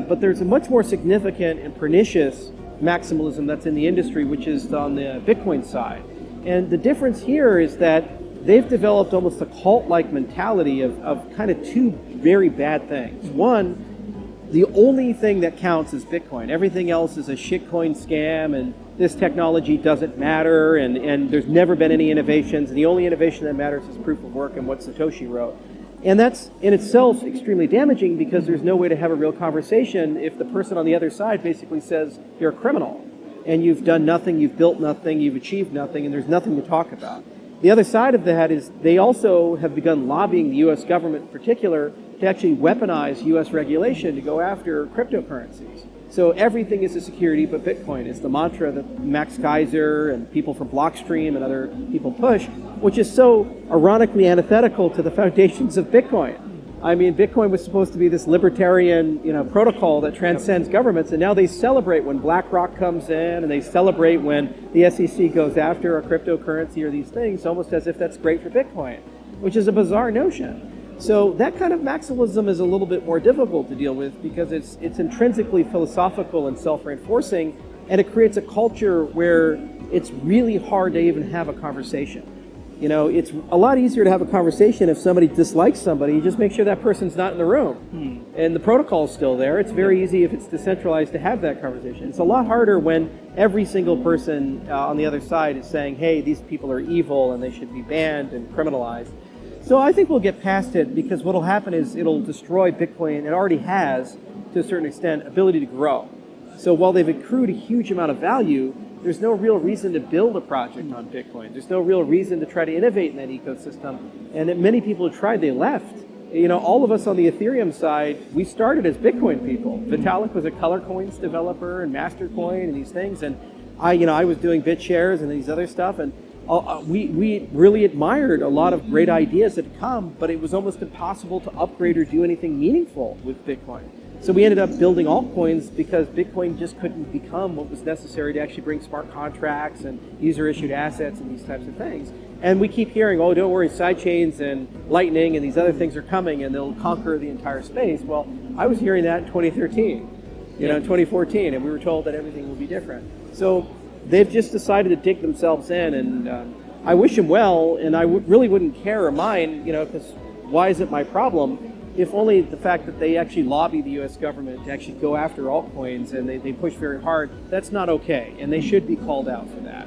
But there's a much more significant and pernicious maximalism that's in the industry, which is on the Bitcoin side. And the difference here is that they've developed almost a cult-like mentality of kind of two very bad things. One, the only thing that counts is Bitcoin. Everything else is a shitcoin scam, and this technology doesn't matter, and there's never been any innovations, and the only innovation that matters is proof of work and what Satoshi wrote. And that's in itself extremely damaging, because there's no way to have a real conversation if the person on the other side basically says you're a criminal and you've done nothing, you've built nothing, you've achieved nothing, and there's nothing to talk about. The other side of that is they also have begun lobbying the U.S. government in particular to actually weaponize U.S. regulation to go after cryptocurrencies. So everything is a security but Bitcoin. It's the mantra that Max Kaiser and people from Blockstream and other people push, which is so ironically antithetical to the foundations of Bitcoin. I mean, Bitcoin was supposed to be this libertarian, protocol that transcends governments, and now they celebrate when BlackRock comes in, and they celebrate when the SEC goes after a cryptocurrency or these things, almost as if that's great for Bitcoin, which is a bizarre notion. So that kind of maximalism is a little bit more difficult to deal with, because it's intrinsically philosophical and self-reinforcing, and it creates a culture where it's really hard to even have a conversation. It's a lot easier to have a conversation if somebody dislikes somebody. You just make sure that person's not in the room. And the protocol's still there. It's very easy if it's decentralized to have that conversation. It's a lot harder when every single person on the other side is saying, hey, these people are evil and they should be banned and criminalized. So I think we'll get past it, because what'll happen is it'll destroy Bitcoin. It already has, to a certain extent, ability to grow. So while they've accrued a huge amount of value, there's no real reason to build a project on Bitcoin. There's no real reason to try to innovate in that ecosystem. And many people who tried, they left. All of us on the Ethereum side, we started as Bitcoin people. Vitalik was a Color Coins developer and Mastercoin and these things. And I was doing BitShares and these other stuff. And we really admired a lot of great ideas that had come, but it was almost impossible to upgrade or do anything meaningful with Bitcoin. So we ended up building altcoins because Bitcoin just couldn't become what was necessary to actually bring smart contracts and user-issued assets and these types of things. And we keep hearing, oh, don't worry, sidechains and Lightning and these other things are coming and they'll conquer the entire space. Well, I was hearing that in 2013, in 2014, and we were told that everything will be different. So they've just decided to dig themselves in, and I wish them well, and I really wouldn't care or mind, because why is it my problem? If only the fact that they actually lobby the U.S. government to actually go after altcoins and they push very hard, that's not okay, and they should be called out for that.